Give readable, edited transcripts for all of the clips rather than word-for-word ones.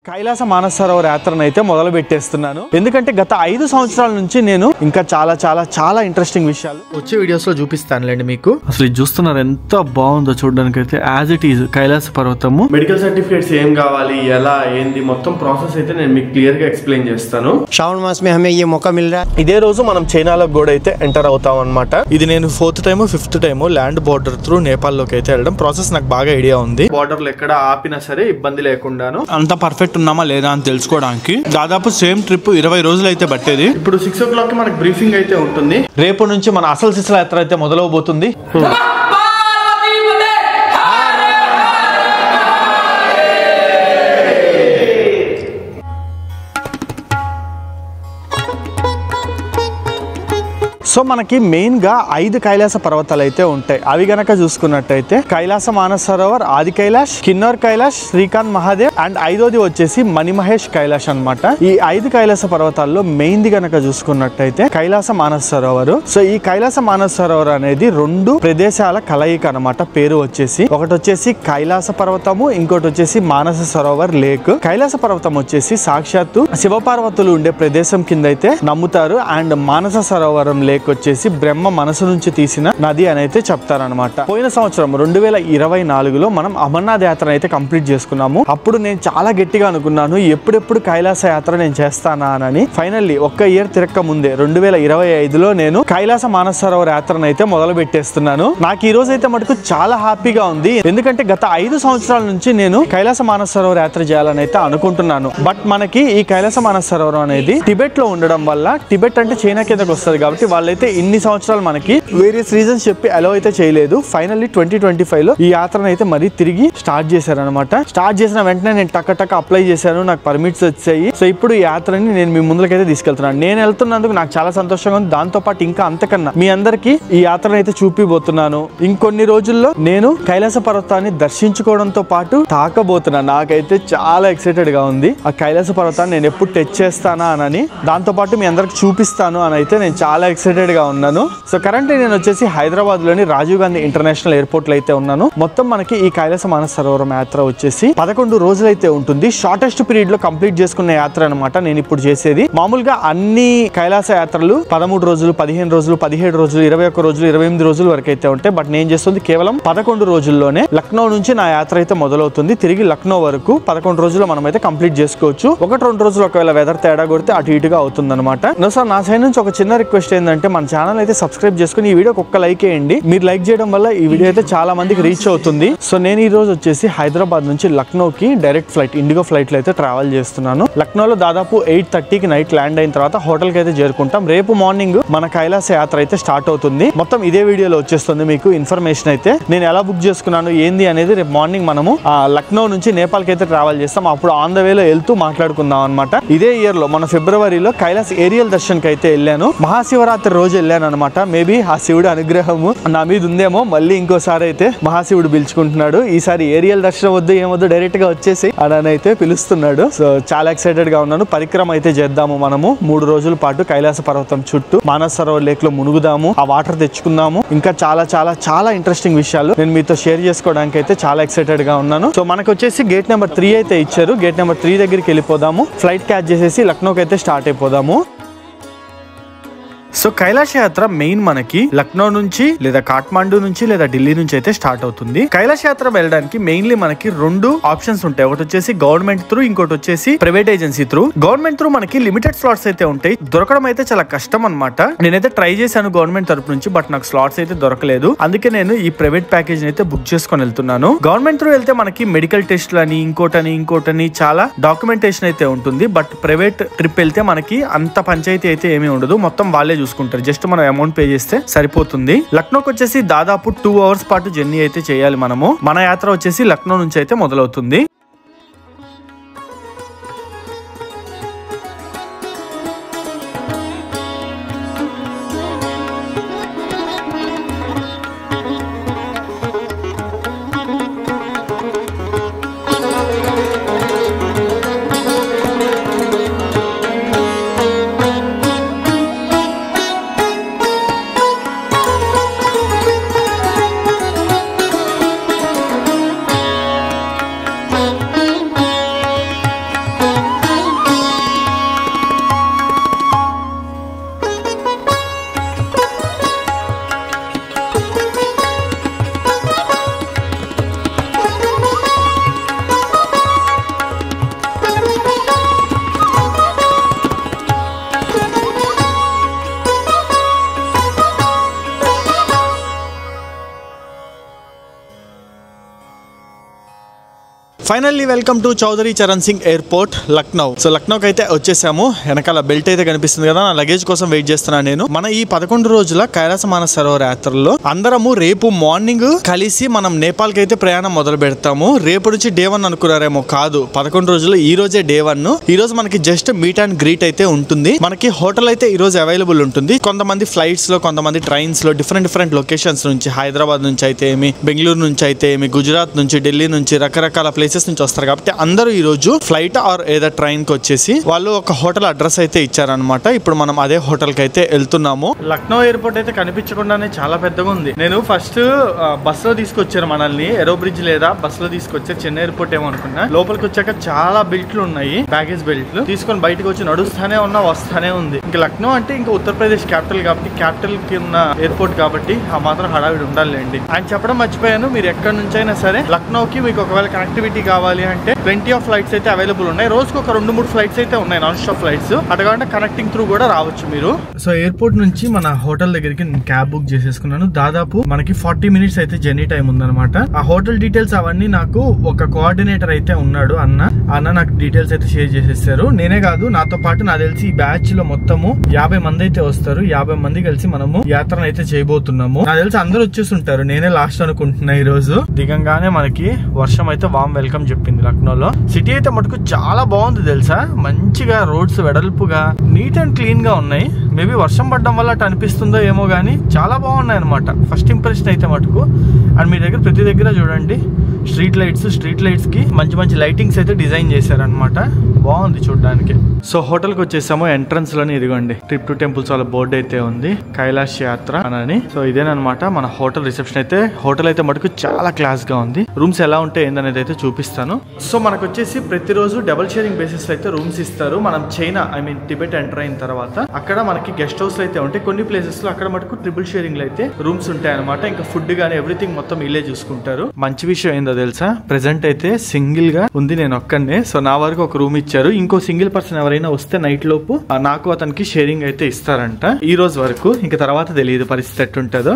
కైలాస మానస సరోవర యాత్రను అయితే మొదలు పెట్టేస్తున్నాను. ఎందుకంటే గత 5 సంవత్సరాల నుంచి నేను ఇంకా చాలా ఇంట్రెస్టింగ్ విషయాలు వచ్చే వీడియోస్ లో చూపిస్తానులేండి మీకు. అసలు ఇది చూస్తున్నారు ఎంత బాగుందో చూడడానికి అయితే. యాజ్ ఇట్ ఈజ్ కైలాస పర్వతము మెడికల్ సర్టిఫికేట్స్ ఏం కావాలి, ఎలా ఏంది మొత్తం ప్రాసెస్ అయితే నేను మీకు క్లియర్ గా ఎక్స్ప్లెయిన్ చేస్తాను. శ్రావణ మాస్ మే హమే యే మౌకా మిల్ రహా. ఇదే రోజు మనం చైనాలో కూడా అయితే ఎంటర్ అవుతాం అనమాట. ఇది నేను 4th time 5th time land border through Nepal లోకి అయితే వెళ్ళడం. ప్రాసెస్ నాకు బాగా ఐడియా ఉంది. బార్డర్ లో ఎక్కడ ఆపినా సరే ఇబ్బంది లేకుండాను అంత పర్ఫెక్ట్ ఉన్నామా లేదా అని తెలుసుకోవడానికి దాదాపు సేమ్ ట్రిప్ 20 రోజులు అయితే పట్టేది. ఇప్పుడు 6 o'clock మనకి బ్రీఫింగ్ అయితే ఉంటుంది. రేపు నుంచి మన అసలు శిశుల యాత్ర అయితే మొదలవబోతుంది. సో మనకి మెయిన్ గా 5 కైలాస పర్వతాలు అయితే ఉంటాయి. అవి గనక చూసుకున్నట్టయితే కైలాస మానస సరోవర్, ఆది కైలాష్, కిన్నర్ కైలాష్, శ్రీకాంత్ మహాదేవ్ అండ్ 5వది వచ్చేసి మణిమహేష్ కైలాష్ అన్నమాట. ఈ 5 కైలాస పర్వతాల్లో మెయిన్ ది గనక చూసుకున్నట్టయితే కైలాస మానస సరోవర్. సో ఈ కైలాస మానస సరోవర్ అనేది 2 ప్రదేశాల కలయిక అన్నమాట. పేరు వచ్చేసి ఒకటి వచ్చేసి కైలాస పర్వతము, ఇంకోటి వచ్చేసి మానస సరోవర్ లేక్. కైలాస పర్వతం వచ్చేసి సాక్షాత్తు శివపార్వతులు ఉండే ప్రదేశం కింద అయితే నమ్ముతారు. అండ్ మానస సరోవరం లేక్ వచ్చేసి బ్రహ్మ మనసు నుంచి తీసిన నది అని అయితే చెప్తారనమాట. పోయిన సంవత్సరం 2024లో మనం అమర్నాథ్ యాత్ర అయితే కంప్లీట్ చేసుకున్నాము. అప్పుడు నేను చాలా గట్టిగా అనుకున్నాను ఎప్పుడెప్పుడు కైలాస యాత్ర నేను చేస్తానా అని. ఫైనల్లీ ఒక్క ఇయర్ తిరక్క ముందే 2025లో నేను కైలాస మానస సరోవర్ యాత్రను అయితే మొదలు పెట్టేస్తున్నాను. నాకు ఈ రోజు అయితే మటుకు చాలా హ్యాపీగా ఉంది. ఎందుకంటే గత 5 సంవత్సరాల నుంచి నేను కైలాస మానస సరోవర్ యాత్ర చేయాలని అయితే అనుకుంటున్నాను. బట్ మనకి ఈ కైలాస మానస సరోవరం అనేది టిబెట్ లో ఉండడం వల్ల, టిబెట్ అంటే చైనా కిందకి వస్తుంది కాబట్టి వాళ్ళైతే ఇన్ని సంవత్సరాలు మనకి వేరియస్ రీజన్స్ చెప్పి అలో అయితే చేయలేదు. ఫైనల్లీ 2025లో ఈ యాత్రను అయితే మరీ తిరిగి స్టార్ట్ చేశారనమాట. స్టార్ట్ చేసిన వెంటనే నేను టక్క అప్లై చేశాను, నాకు పర్మిట్స్ వచ్చాయి. సో ఇప్పుడు ఈ యాత్రని నేను మీ ముందుకైతే తీసుకెళ్తున్నాను. నేను వెళ్తున్నందుకు నాకు చాలా సంతోషంగా ఉంది. దాంతో పాటు ఇంకా అంతకన్నా మీ అందరికి ఈ యాత్రను అయితే చూపిపోతున్నాను. ఇంకొన్ని రోజుల్లో నేను కైలాస పర్వతాన్ని దర్శించుకోవడంతో పాటు తాకబోతున్నాను. నాకైతే చాలా ఎక్సైటెడ్ గా ఉంది. ఆ కైలాస పర్వతాన్ని నేను ఎప్పుడు టచ్ చేస్తానా అని, దాంతో పాటు మీ అందరికి చూపిస్తాను అని అయితే నేను చాలా ఎక్సైటెడ్ గా ఉన్నాను. సో కరెంట్లీ నేను వచ్చేసి హైదరాబాద్ లోని రాజీవ్ గాంధీ ఇంటర్నేషనల్ ఎయిర్పోర్ట్ లో అయితే ఉన్నాను. మొత్తం మనకి ఈ కైలాస మానస సరోవరం యాత్ర వచ్చేసి 11 రోజులు అయితే ఉంటుంది. షార్టెస్ట్ పీరియడ్ లో కంప్లీట్ చేసుకున్న యాత్ర అనమాట నేను ఇప్పుడు చేసేది. మామూలుగా అన్ని కైలాస యాత్రలు 13 రోజులు, 15 రోజులు, 17 రోజులు, 21 రోజులు, 28 రోజుల వరకు అయితే ఉంటాయి. బట్ నేను చేస్తుంది కేవలం 11 రోజుల్లోనే. లక్నో నుంచి నా యాత్ర అయితే మొదలవుతుంది. తిరిగి లక్నో వరకు 11 రోజుల్లో మనం అయితే కంప్లీట్ చేసుకోవచ్చు. 1-2 రోజులు ఒకవేళ వెదర్ తేడా కొడితే అటు ఇటుగా అవుతుంది అనమాట. నా సైడ్ నుంచి ఒక చిన్న రిక్వెస్ట్ ఏంటంటే మన ఛానల్ అయితే సబ్స్క్రైబ్ చేసుకుని ఈ వీడియోకి ఒక్క లైక్ వేయండి. మీరు లైక్ చేయడం వల్ల ఈ వీడియో అయితే చాలా మందికి రీచ్ అవుతుంది. సో నేను ఈ రోజు వచ్చేసి హైదరాబాద్ నుంచి లక్నోకి డైరెక్ట్ ఫ్లైట్, ఇండిగో ఫ్లైట్ లో అయితే ట్రావెల్ చేస్తున్నాను. లక్నోలో దాదాపు 8:30కి నైట్ ల్యాండ్ అయిన తర్వాత హోటల్ కి అయితే చేరుకుంటాం. రేపు మార్నింగ్ మన కైలాస యాత్ర అయితే స్టార్ట్ అవుతుంది. మొత్తం ఇదే వీడియోలో వచ్చేస్తుంది మీకు ఇన్ఫర్మేషన్ అయితే. నేను ఎలా బుక్ చేసుకున్నాను ఏంది అనేది రేపు మార్నింగ్ మనము లక్నో నుంచి నేపాల్ కి అయితే ట్రావెల్ చేస్తాం. అప్పుడు ఆన్ ద వేలో వెళ్తూ మాట్లాడుకుందాం అనమాట. ఇదే ఇయర్ లో మన ఫిబ్రవరిలో కైలాస్ ఏరియల్ దర్శన్ కి అయితే వెళ్ళాను. మహాశివరాత్రి రోజు వెళ్ళాను అనమాట. మేబీ ఆ శివుడు అనుగ్రహము నా మీద ఉందేమో. మళ్ళీ ఇంకోసారి అయితే మహాశివుడు పిలుచుకుంటున్నాడు. ఈసారి ఏరియల్ దర్శనం వద్దు ఏమొద్దు డైరెక్ట్ గా వచ్చేసి అని అయితే పిలుస్తున్నాడు. సో చాలా ఎక్సైటెడ్ గా ఉన్నాను. పరిక్రమ అయితే చేద్దాము మనము. 3 రోజుల పాటు కైలాస పర్వతం చుట్టూ మానస సరోవర్ లేక్ లో మునుగుదాము, ఆ వాటర్ తెచ్చుకుందాము. ఇంకా చాలా ఇంట్రెస్టింగ్ విషయాలు నేను మీతో షేర్ చేసుకోవడానికి అయితే చాలా ఎక్సైటెడ్ గా ఉన్నాను. సో మనకు వచ్చేసి గేట్ నెంబర్ 3 అయితే ఇచ్చారు. గేట్ నెంబర్ 3 దగ్గరికి వెళ్ళిపోదాము. ఫ్లైట్ క్యాచ్ చేసేసి లక్నోకి అయితే స్టార్ట్ అయిపోదాము. సో కైలాస యాత్ర మెయిన్ మనకి లక్నో నుంచి లేదా కాఠ్మండూ నుంచి లేదా ఢిల్లీ నుంచి అయితే స్టార్ట్ అవుతుంది. కైలాస యాత్ర వెళ్ళడానికి మెయిన్లీ మనకి 2 ఆప్షన్స్ ఉంటాయి. ఒకటి వచ్చేసి గవర్నమెంట్ త్రూ, ఇంకోటి వచ్చేసి private agency through. Government through మనకి లిమిటెడ్ స్లాట్స్ అయితే ఉంటాయి. దొరకడం అయితే చాలా కష్టం అనమాట. నేనైతే ట్రై చేశాను గవర్నమెంట్ తరపు నుంచి, బట్ నాకు స్లాట్స్ అయితే దొరకలేదు. అందుకే నేను ఈ ప్రైవేట్ ప్యాకేజ్ అయితే బుక్ చేసుకొని వెళ్తున్నాను. గవర్నమెంట్ త్రూ వెళ్తే మనకి మెడికల్ టెస్ట్లు అని ఇంకోటని చాలా డాక్యుమెంటేషన్ అయితే ఉంటుంది. బట్ ప్రైవేట్ ట్రిప్ వెళ్తే మనకి అంత పంచాయతీ అయితే ఏమీ ఉండదు. మొత్తం వాళ్ళే చూసుకుంటారు. జస్ట్ మనం అమౌంట్ పే చేస్తే సరిపోతుంది. లక్నోకి వచ్చేసి దాదాపు 2 hours పాటు జర్నీ అయితే చేయాలి మనము. మన యాత్ర వచ్చేసి లక్నో నుంచి అయితే మొదలవుతుంది. Finally welcome to Chaudhary Charan Singh airport Lucknow. So లక్నోకి అయితే వచ్చేసాము. వెనకాల బెల్ట్ అయితే కనిపిస్తుంది కదా, నా లగేజ్ కోసం వెయిట్ చేస్తున్నాను నేను. మన ఈ 11 రోజుల కైలాస మానస సరోవర్ యాత్రలో అందరము రేపు మార్నింగ్ కలిసి మనం నేపాల్ కి అయితే ప్రయాణం మొదలు పెడతాము. రేపు నుంచి డే 1 అనుకున్నారేమో, కాదు 11 రోజులు ఈ రోజే డే 1. ఈ రోజు మనకి జస్ట్ మీట్ అండ్ గ్రీట్ అయితే ఉంటుంది. మనకి హోటల్ అయితే ఈ రోజు అవైలబుల్ ఉంటుంది. కొంతమంది ఫ్లైట్స్ లో, కొంతమంది ట్రైన్స్ లో డిఫరెంట్ లొకేషన్స్ నుంచి, హైదరాబాద్ నుంచి అయితే ఏమి, బెంగళూరు నుంచి అయితే ఏమి, గుజరాత్ నుంచి, ఢిల్లీ నుంచి, రకరకాల ప్లేసెస్ నుంచి వస్తారు. కాబట్టి అందరూ ఈ రోజు ఫ్లైట్ ఆర్ ఏదో ట్రైన్ కి వచ్చేసి వాళ్ళు ఒక హోటల్ అడ్రస్ అయితే ఇచ్చారనమాట. ఇప్పుడు మనం అదే హోటల్ కి అయితే వెళ్తున్నాము. లక్నో ఎయిర్పోర్ట్ అయితే కనిపించకుండానే చాలా పెద్దగా ఉంది. నేను ఫస్ట్ బస్ లో తీసుకొచ్చారు మనల్ని, ఏరో బ్రిడ్జ్ లేదా బస్ లో తీసుకొచ్చారు. చెన్నై ఎయిర్పోర్ట్ ఏమో అనుకున్నా. లోపలికి వచ్చాక చాలా బెల్ట్లు ఉన్నాయి, బ్యాగేజ్ బెల్ట్లు తీసుకొని బయటకు వచ్చి నడుస్తానే ఉన్నా, వస్తానే ఉంది. ఇంకా లక్నో అంటే ఇంకా ఉత్తరప్రదేశ్ క్యాపిటల్ కాబట్టి, క్యాపిటల్ కి ఉన్న ఎయిర్పోర్ట్ కాబట్టి ఆ మాత్రం హడావిడి ఉండాలండి. ఆయన చెప్పడం మర్చిపోయాను, మీరు ఎక్కడి నుంచి అయినా సరే లక్నోకి మీకు ఒకవేళ కనెక్టివిటీ కావాలి అంటే 20 ఫ్లైట్స్ అయితే అవైలబుల్ ఉన్నాయి. రోజుకు ఒక 2-3 ఫ్లైట్స్ అయితే ఉన్నాయి, నాన్ స్టాప్ ఫ్లైట్స్. అటుగా కనెక్టింగ్ త్రూ కూడా రావచ్చు మీరు. సో ఎయిర్పోర్ట్ నుంచి మన హోటల్ దగ్గరికి నేను క్యాబ్ బుక్ చేసేసుకున్నాను. దాదాపు మనకి 40 మినిట్స్ అయితే జర్నీ టైం ఉందన్నమాట. ఆ హోటల్ డీటెయిల్స్ అవన్నీ నాకు ఒక కోఆర్డినేటర్ అయితే ఉన్నాడు, అన్న నాకు డీటెయిల్స్ అయితే షేర్ చేసేసారు. నేనే కాదు, నాతో పాటు నాకు తెలిసి ఈ బ్యాచ్ లో మొత్తము 50 మంది అయితే వస్తారు. 50 మంది కలిసి మనము యాత్రను అయితే చేయబోతున్నాము. నాకు తెలిసి అందరూ వచ్చేస్తుంటారు, నేనే లాస్ట్ అనుకుంటున్నా. ఈ రోజు దిగంగానే మనకి వర్షం అయితే వామ్ వెల్కమ్ చెప్పింది. లక్నోలో సిటీ అయితే మటుకు చాలా బాగుంది తెలుసా. మంచిగా రోడ్స్ వెడల్పుగా, నీట్ అండ్ క్లీన్ గా ఉన్నాయి. మేబీ వర్షం పడడం వల్ల అటు అనిపిస్తుందో ఏమో గానీ చాలా బాగున్నాయి అనమాట. ఫస్ట్ ఇంప్రెషన్ అయితే మటుకు. అండ్ మీ దగ్గర ప్రతి దగ్గర చూడండి స్ట్రీట్ లైట్స్ కి మంచి లైటింగ్స్ అయితే డిజైన్ చేశారనమాట. బాగుంది చూడడానికి. సో హోటల్ కి వచ్చేసాము. ఎంట్రన్స్ లోనే ఇదిగోండి ట్రిప్ టు టెంపుల్స్ వాళ్ళ బోర్డు అయితే ఉంది, కైలాష్ యాత్ర అని. సో ఇదేనమాట మన హోటల్ రిసెప్షన్ అయితే. హోటల్ అయితే మటుకు చాలా క్లాస్ గా ఉంది. రూమ్స్ ఎలా ఉంటాయి ఏందనేది అయితే చూపిస్తాను. సో మనకు వచ్చేసి ప్రతిరోజు డబుల్ షేరింగ్ బేసిస్ లో అయితే రూమ్స్ ఇస్తారు. మనం చైనా టిబెట్ ఎంటర్ అయిన తర్వాత అక్కడ మనకి గెస్ట్ హౌస్ అయితే ఉంటాయి. కొన్ని ప్లేసెస్ లో అక్కడ మటుకు ట్రిపుల్ షేరింగ్ లో అయితే రూమ్స్ ఉంటాయి అనమాట. ఇంకా ఫుడ్ గానీ ఎవ్రీథింగ్ మొత్తం ఇల్లే చూసుకుంటారు. మంచి విషయం ఏందో తెలుసా, ప్రెసెంట్ అయితే సింగిల్ గా ఉంది నేను ఒక్కనే. సో నా వరకు ఒక రూమ్ ఇచ్చారు. ఇంకో సింగిల్ పర్సన్ ఎవరైనా వస్తే నైట్ లోపు నాకు అతనికి షేరింగ్ అయితే ఇస్తారంట ఈ రోజు వరకు. ఇంకా తర్వాత తెలియదు పరిస్థితి ఎట్టుంటుందో.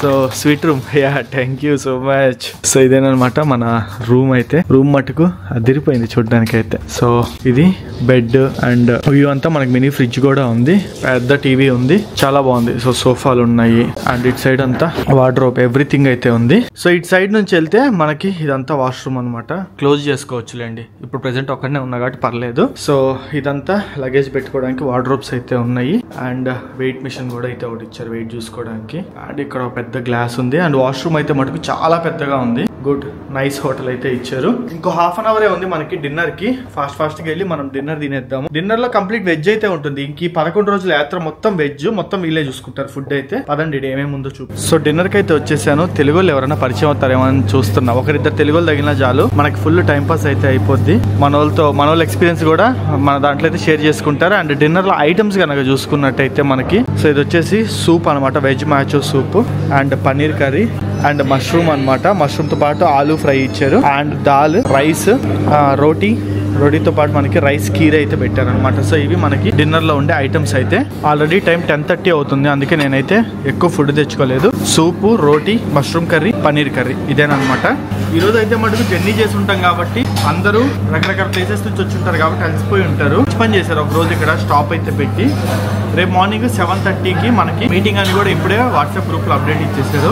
So suite room, yeah thank you so much. So ఇదేనమాట మన రూమ్ అయితే. రూమ్ మటుకు అదిరిపోయింది చూడడానికి అయితే. సో ఇది బెడ్ అండ్ వ్యూ అంతా మనకి మినీ ఫ్రిడ్జ్ కూడా ఉంది, పెద్ద టీవీ ఉంది, చాలా బాగుంది. సో సోఫాలు ఉన్నాయి అండ్ ఇట్ సైడ్ అంతా వార్డ్రోబ్ ఎవ్రీథింగ్ అయితే ఉంది. సో ఇటు సైడ్ నుంచి వెళ్తే మనకి ఇదంతా వాష్రూమ్ అనమాట. క్లోజ్ చేసుకోవచ్చులేండి, ఇప్పుడు ప్రెసెంట్ ఒక్కడనే ఉన్నా కాబట్టి పర్లేదు. సో ఇదంతా లగేజ్ పెట్టుకోవడానికి వార్డ్రోబ్స్ అయితే ఉన్నాయి అండ్ వెయిట్ మిషన్ కూడా అయితే ఒకటి ఇచ్చారు వెయిట్ చూసుకోవడానికి. అండ్ ఇక్కడ ఒక పెద్ద గ్లాస్ ఉంది అండ్ వాష్రూమ్ అయితే మటుకు చాలా పెద్దగా ఉంది. గుడ్ నైస్ హోటల్ అయితే ఇచ్చారు. ఇంకో హాఫ్ అన్ అవరే ఉంది మనకి డిన్నర్ కి. ఫాస్ట్ గా వెళ్ళి మనం డిన్నర్ తినేద్దాము. డిన్నర్ లో కంప్లీట్ వెజ్ అయితే ఉంటుంది. ఇంక 11 రోజుల యాత్ర మొత్తం వెజ్, మొత్తం వీళ్ళే చూసుకుంటారు ఫుడ్ అయితే. పదండి ఏమేమి ఉందో చూపి. సో డిన్నర్ కి అయితే వచ్చేసాను. తెలుగు వాళ్ళు ఎవరైనా పరిచయం అవుతారేమో అని చూస్తున్నా. ఒకరిద్దరు తెలుగు వాళ్ళు తగిలిన చాలు, మనకి ఫుల్ టైం పాస్ అయితే అయిపోద్ది. మన వాళ్ళ ఎక్స్పీరియన్స్ కూడా మన దాంట్లో అయితే షేర్ చేసుకుంటారు. అండ్ డిన్నర్ లో ఐటమ్స్ కనుక చూసుకున్నట్టయితే మనకి సో ఇది వచ్చేసి సూప్ అనమాట, veg మ్యాచో soup and paneer curry and mushroom అనమాట. మష్రూమ్ తో పాటు ఆలూ ఫ్రై ఇచ్చారు అండ్ దాల్, రైస్, రోటీతో పాటు మనకి రైస్ కీర అయితే పెట్టారనమాట. సో ఇవి మనకి డిన్నర్ లో ఉండే ఐటమ్స్ అయితే. ఆల్రెడీ టైం 10:30 అవుతుంది, అందుకే నేనైతే ఎక్కువ ఫుడ్ తెచ్చుకోలేదు. సూపు, రోటీ, మష్రూమ్ కర్రీ, పన్నీర్ కర్రీ ఇదేనమాట. ఈ రోజు అయితే మటుకు జర్నీ చేసి ఉంటాం కాబట్టి అందరూ రకరకాల ప్లేసెస్ నుంచి వచ్చి ఉంటారు కాబట్టి అలసిపోయి ఉంటారు. పని చేశారు ఒక రోజు ఇక్కడ స్టాప్ అయితే పెట్టి. రేపు మార్నింగ్ 7:30కి మనకి మీటింగ్ అని కూడా ఇప్పుడే వాట్సాప్ గ్రూప్ లో అప్డేట్ ఇచ్చేసారు.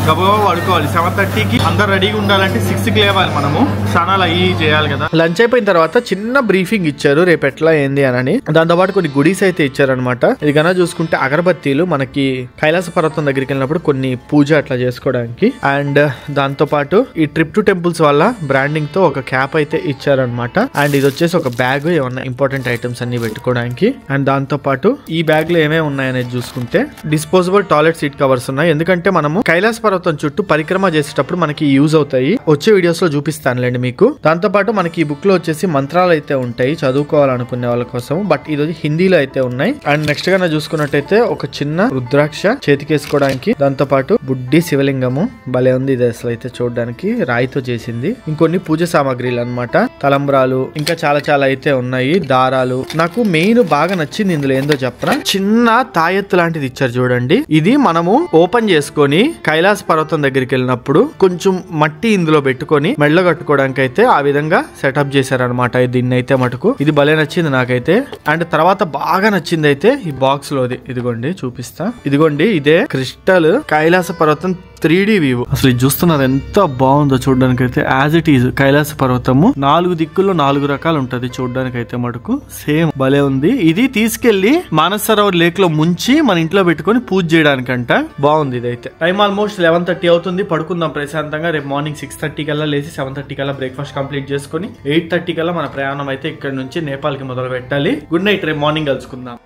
గబగబా పడుకోవాలి. 7:30కి అందరు రెడీగా ఉండాలంటే 6కి లేవాలి. మనము స్నానాలు అయ్యి చేయాలి కదా. లంచ్ అయిపోయిన తర్వాత చిన్న బ్రీఫింగ్ ఇచ్చారు రేపు ఎట్లా ఏంది అని. దాంతో పాటు కొన్ని గుడీస్ అయితే ఇచ్చారనమాట. ఇది కన్నా చూసుకుంటే అగరబత్తీలు మనకి కైలాస పర్వతం దగ్గరికి వెళ్ళినప్పుడు కొన్ని పూజ అట్లా చేసుకోవడానికి. అండ్ దాంతో పాటు ఈ ట్రిప్ టు టెంపుల్స్ వల్ల బ్రాండింగ్ తో ఒక క్యాప్ అయితే ఇచ్చారనమాట. అండ్ ఇది వచ్చేసి ఒక బ్యాగ్, ఏమన్నా ఇంపార్టెంట్ ఐటమ్స్ అన్ని పెట్టుకోవడానికి. అండ్ దాంతో పాటు ఈ బ్యాగ్ లో ఏమేమి ఉన్నాయనేది చూసుకుంటే డిస్పోజబుల్ టాయిలెట్ సీట్ కవర్స్ ఉన్నాయి. ఎందుకంటే మనము కైలాస పర్వతం చుట్టూ పరిక్రమ చేసేటప్పుడు మనకి యూజ్ అవుతాయి. వచ్చే వీడియోస్ లో చూపిస్తానులేండి మీకు. దాంతో పాటు మనకి ఈ బుక్ లో వచ్చేసి మంత్రాలు అయితే ఉంటాయి చదువుకోవాలనుకునే వాళ్ళ కోసం. బట్ ఈరోజు హిందీలో అయితే ఉన్నాయి. అండ్ నెక్స్ట్ గా చూసుకున్నట్టయితే ఒక చిన్న రుద్రాక్ష చేతికేసుకోవడానికి, దాంతో పాటు బుడ్డి శివలింగము భలే ఉంది. ఇది అసలు అయితే చూడడానికి రాయితో చేసింది. ఇంకొన్ని పూజ సామాగ్రిలు అన్నమాట, తలంబ్రాలు, ఇంకా చాలా చాలా అయితే ఉన్నాయి, దారాలు. నాకు మెయిన్ బాగా నచ్చింది ఇందులో ఏందో చెప్పనా, చిన్న తాయెత్తు లాంటిది ఇచ్చారు చూడండి. ఇది మనము ఓపెన్ చేసుకొని కైలాస పర్వతం దగ్గరికి వెళ్ళినప్పుడు కొంచెం మట్టి ఇందులో పెట్టుకొని మెళ్ళ కట్టుకోవడానికి అయితే ఆ విధంగా సెటప్ చేశారనమాట. దీన్ని అయితే మటుకు ఇది భలే నచ్చింది నాకైతే. అండ్ తర్వాత బాగా నచ్చింది అయితే ఈ బాక్స్ లోది. ఇదిగోండి చూపిస్తా. ఇదిగోండి ఇదే క్రిస్టల్ కైలాస పర్వతం 3D వ్యూ. అసలు ఇది చూస్తున్నారు ఎంత బాగుందో చూడడానికి అయితే. యాజ్ ఇట్ ఈజ్ కైలాస పర్వతము 4 దిక్కుల్లో 4 రకాలు ఉంటది చూడడానికి అయితే మటుకు. సేమ్ భలే ఉంది. ఇది తీసుకెళ్లి మానస సరోవర్ లేక్ లో ముంచి మన ఇంట్లో పెట్టుకొని పూజ చేయడానికంట. బాగుంది ఇదైతే. టైం ఆల్మోస్ట్ 11:30 అవుతుంది. పడుకుందాం ప్రశాంతంగా. రేపు మార్నింగ్ 6:30 కల్లా లేచి 7:30 కల్లా బ్రేక్ఫాస్ట్ కంప్లీట్ చేసుకుని 8:30 కల్లా మన ప్రయాణం అయితే ఇక్కడ నుంచి నేపాల్ కి మొదలు పెట్టాలి. Good night. రేపు మార్నింగ్ కలుసుకుందాం.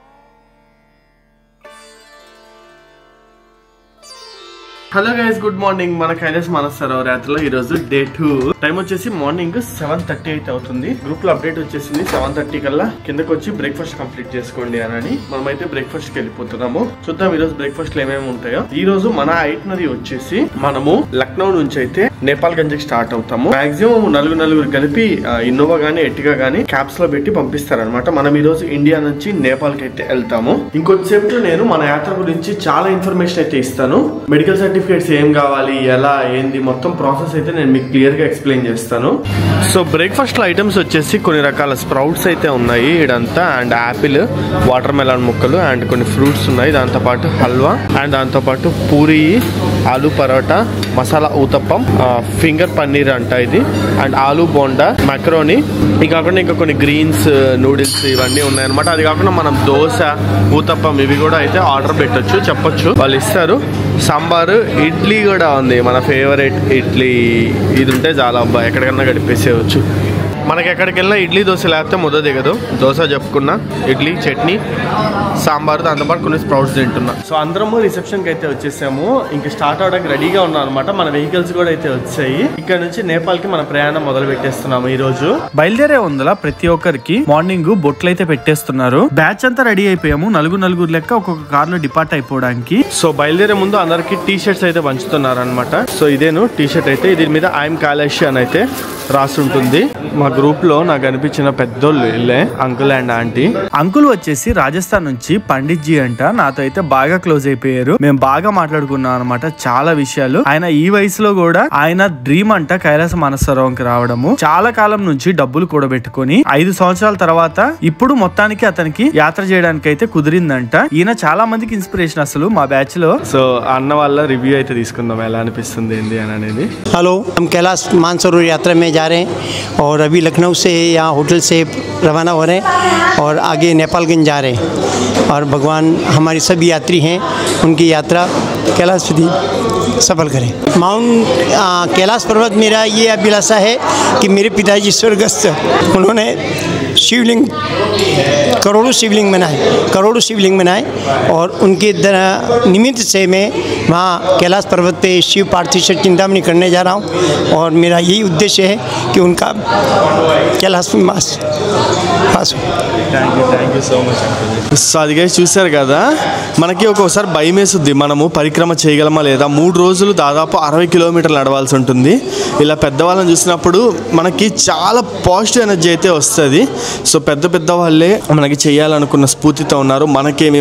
Hello guys, good morning. మన కైలాస మానస సరోవర్ యాత్రలో ఈ రోజు డే 2. టైం వచ్చేసి మార్నింగ్ 7:30 అయితే అవుతుంది. గ్రూప్ లో అప్డేట్ వచ్చేసింది 7:30 కల్లా కిందకి వచ్చి బ్రేక్ఫాస్ట్ కంప్లీట్ చేసుకోండి అని. మనమైతే బ్రేక్ఫాస్ట్ కి వెళ్ళిపోతున్నాము. చూద్దాం ఈ రోజు బ్రేక్ఫాస్ట్ లో ఏమేమి ఉంటాయో. ఈ రోజు మన ఐటినరీ వచ్చేసి మనము లక్నో నుంచి అయితే నేపాల్ గంజ్ కి స్టార్ట్ అవుతాము. మాక్సిమం నలుగురు కలిపి ఇన్నోవా గానీ ఎట్టిగా గానీ క్యాబ్స్ లో పెట్టి పంపిస్తారనమాట. మనం ఈ రోజు ఇండియా నుంచి నేపాల్ కి అయితే వెళ్తాము. ఇంకొంచెంసేపు నేను మన యాత్ర గురించి చాలా ఇన్ఫర్మేషన్ అయితే ఇస్తాను. మెడికల్ సర్టిఫికేట్స్ ఏం కావాలి, ఎలా ఏంది మొత్తం ప్రాసెస్ అయితే నేను మీకు క్లియర్ గా ఎక్స్ప్లెయిన్ చేస్తాను. సో బ్రేక్ఫాస్ట్ లో ఐటమ్స్ వచ్చేసి కొన్ని రకాల స్ప్రౌట్స్ అయితే ఉన్నాయి ఇడంతా. అండ్ యాపిల్, వాటర్ మెలాన్ ముక్కలు అండ్ కొన్ని ఫ్రూట్స్ ఉన్నాయి. దాంతో పాటు హల్వా అండ్ దాంతో పాటు పూరి, ఆలు పరోటా, మసాలా ఊతప్పం, ఫింగర్ పన్నీర్ అంట ఇది, అండ్ ఆలు బోండా, మక్రోని. ఇది కాకుండా ఇంకా కొన్ని గ్రీన్స్, నూడిల్స్ ఇవన్నీ ఉన్నాయి అనమాట. అది కాకుండా మనం దోశ, ఊతప్పం ఇవి కూడా అయితే ఆర్డర్ పెట్టొచ్చు, చెప్పొచ్చు, వాళ్ళు ఇస్తారు. సాంబారు, ఇడ్లీ కూడా ఉంది. మన ఫేవరెట్ ఇడ్లీ ఇది ఉంటే చాలా అబ్బా ఎక్కడికన్నా గడిపేసేయచ్చు. మనకి ఎక్కడికి వెళ్ళినా ఇడ్లీ దోశ లేకపోతే ముద్ద దిగదు. దోశ చెప్పుకున్నా, ఇడ్లీ, చట్నీ, సాంబార్, దాంతోపాటు కొన్ని స్ప్రౌట్స్ తింటున్నా. సో అందరము రిసెప్షన్ కి అయితే వచ్చేసాము. ఇంకా స్టార్ట్ అవడానికి రెడీగా ఉన్నాం అనమాట. మన వెహికల్స్ కూడా అయితే వచ్చాయి. ఇక్కడ నుంచి నేపాల్ కి మన ప్రయాణం మొదలు పెట్టేస్తున్నాము. ఈ రోజు బయలుదేరే ఉందలా ప్రతి ఒక్కరికి మార్నింగ్ బొట్లు అయితే పెట్టేస్తున్నారు. బ్యాచ్ అంతా రెడీ అయిపోయాము. నలుగురు లెక్క ఒక్కొక్క కార్ లో డిపార్ట్ అయిపోవడానికి. సో బయలుదేరే ముందు అందరికి టీ షర్ట్స్ అయితే పంచుతున్నారు అనమాట. సో ఇదేను టీ షర్ట్ అయితే. దీని మీద ఐఎమ్ కైలాష్ అని అయితే రాసి ఉంటుంది. మా గ్రూప్ లో నాకు అనిపించిన పెద్దోళ్ళు ఇల్లే అంకుల్ అండ్ ఆంటీ. అంకుల్ వచ్చేసి రాజస్థాన్ నుంచి పండిత్ జీ అంట. నాతో అయితే బాగా క్లోజ్ అయిపోయారు. మేము బాగా మాట్లాడుకున్నాం అనమాట చాలా విషయాలు. ఆయన ఈ వయసులో కూడా ఆయన డ్రీమ్ అంట కైలాస మానస సరోవర్కి రావడము. చాలా కాలం నుంచి డబ్బులు కూడబెట్టుకొని 5 సంవత్సరాల తర్వాత ఇప్పుడు మొత్తానికి అతనికి యాత్ర చేయడానికి అయితే కుదిరిందంట. ఈయన చాలా మందికి ఇన్స్పిరేషన్ అసలు మా బ్యాచ్ లో. సో అన్న వాళ్ళ రివ్యూ అయితే తీసుకుందాం, ఎలా అనిపిస్తుంది ఏంది అని అనేది. हेलो, हम कैलाश मानसरोवर यात्रा में जा रहे हैं और अभी लखनऊ से यहाँ होटल से रवाना हो रहे हैं और आगे नेपालगंज जा रहे हैं. और भगवान हमारे सभी यात्री हैं, उनकी यात्रा कैलाश સુધી सफल करें. माउंट कैलाश पर्वत मेरा ये अभिलाषा है कि मेरे पिताजी स्वर्गस्थ, उन्होंने शिवलिंग करोड़ों शिवलिंग बनाए और उनके निमित्त से मैं वहाँ कैलाश पर्वत पे शिव पार्थिव चिंतामणि करने जा रहा हूँ. और मेरा यही उद्देश्य है कि उनका कैलाश पास हो. Thank you so much. So అది గైస్ చూసారు కదా, మనకి ఒక్కోసారి భయం వేస్తుంది మనము పరిక్రమ చేయగలమా లేదా. 3 రోజులు దాదాపు 60 కిలోమీటర్లు నడవాల్సి ఉంటుంది. ఇలా పెద్దవాళ్ళని చూసినప్పుడు మనకి చాలా పాజిటివ్ ఎనర్జీ అయితే వస్తుంది. సో పెద్ద వాళ్ళే మనకి చేయాలనుకున్న స్ఫూర్తితో ఉన్నారు.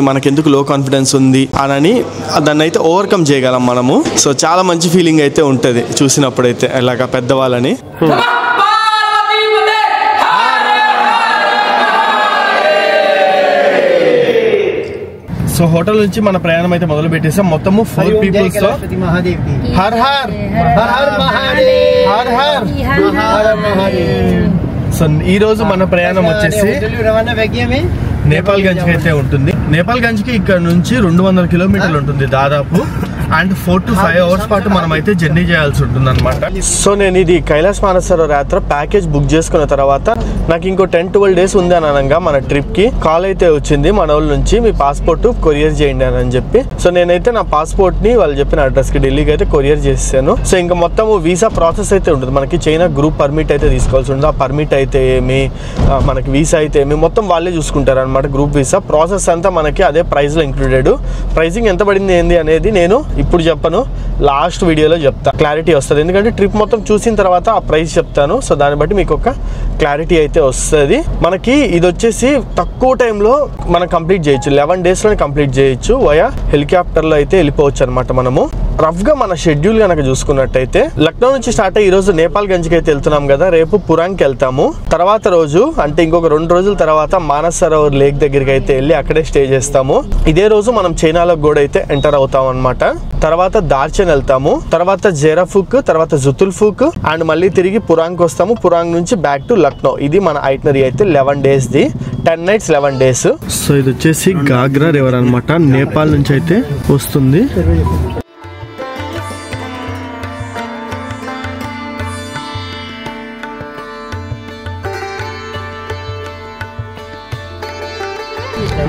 మనకెందుకు లో కాన్ఫిడెన్స్ ఉంది అని దాన్ని అయితే ఓవర్కమ్ చేయగలం మనము. సో చాలా మంచి ఫీలింగ్ అయితే ఉంటుంది చూసినప్పుడైతే ఇలాగా పెద్దవాళ్ళని. సో హోటల్ నుంచి మన ప్రయాణం అయితే మొదలు పెట్టేసాం. మొత్తము 4 పీపుల్స్ తో her her her her her. So ఈ రోజు మన ప్రయాణం వచ్చేసి నేపాల్ గంజ్ కి అయితే ఉంటుంది. నేపాల్ గంజ్ కి ఇక్కడ నుంచి 200 కిలోమీటర్లు ఉంటుంది దాదాపు. అండ్ 4 to 5 అవర్స్ పాటు మనం అయితే జర్నీ చేయాల్సి ఉంటుంది అనమాట. సో నేను ఇది కైలాస మానస సరోవర్ యాత్ర ప్యాకేజ్ బుక్ చేసుకున్న తర్వాత నాకు ఇంకో 10-12 డేస్ ఉంది అని అనగా మన ట్రిప్ కి కాల్ అయితే వచ్చింది మన వాళ్ళ నుంచి, మీ పాస్పోర్ట్ కొరియర్ చేయండి అని చెప్పి. సో నేనైతే నా పాస్పోర్ట్ ని వాళ్ళు చెప్పిన అడ్రస్ కి ఢిల్లీకి అయితే కొరియర్ చేశాను. సో ఇంకా మొత్తం వీసా ప్రాసెస్ అయితే ఉంటుంది. మనకి చైనా గ్రూప్ పర్మిట్ అయితే తీసుకోవాల్సి ఉంటుంది. ఆ పర్మిట్ అయితే ఏమి, మనకి వీసా అయితే ఏమి, మొత్తం వాళ్ళే చూసుకుంటారు అనమాట. గ్రూప్ వీసా ప్రాసెస్ అంతా మనకి అదే ప్రైస్ లో ఇంక్లూడెడ్. ప్రైసింగ్ ఎంత పడింది ఏంది అనేది నేను ఇప్పుడు చెప్పను, లాస్ట్ వీడియోలో చెప్తా, క్లారిటీ వస్తుంది. ఎందుకంటే ట్రిప్ మొత్తం చూసిన తర్వాత ఆ ప్రైస్ చెప్తాను. సో దాన్ని బట్టి మీకు ఒక క్లారిటీ అయితే వస్తుంది. మనకి ఇది వచ్చేసి తక్కువ టైంలో మనం కంప్లీట్ చేయొచ్చు, 11 days లోనే కంప్లీట్ చేయొచ్చు. వయా హెలికాప్టర్లో అయితే వెళ్ళిపోవచ్చు అనమాట. మనము రఫ్గా మన షెడ్యూల్ కనుక చూసుకున్నట్టయితే లక్నో నుంచి స్టార్ట్ అయ్యి ఈరోజు నేపాల్ గంజ్కి అయితే వెళ్తున్నాం కదా, రేపు పురాంగ్కి వెళ్తాము. తర్వాత రోజు అంటే ఇంకొక 2 రోజుల తర్వాత మానస్ సరోవర్ లేక్ దగ్గరికి అయితే వెళ్ళి అక్కడే స్టే చేస్తాము. ఇదే రోజు మనం చైనాలో కూడా అయితే ఎంటర్ అవుతాం అనమాట. తర్వాత దార్చన్ వెళ్తాము, తర్వాత జెరాఫుక్, తర్వాత జుతుల్ఫుక్ అండ్ మళ్ళీ తిరిగి పురాంగ్కి వస్తాము. పురాంగ్ నుంచి బ్యాక్ టు లక్నో. ఇది మన ఐటినరీ అయితే 11 days the, 10 nights 11 days. So ఇది వచ్చేసి గాగ్రా రివర్ అనమాట, నేపాల్ నుంచి అయితే వస్తుంది.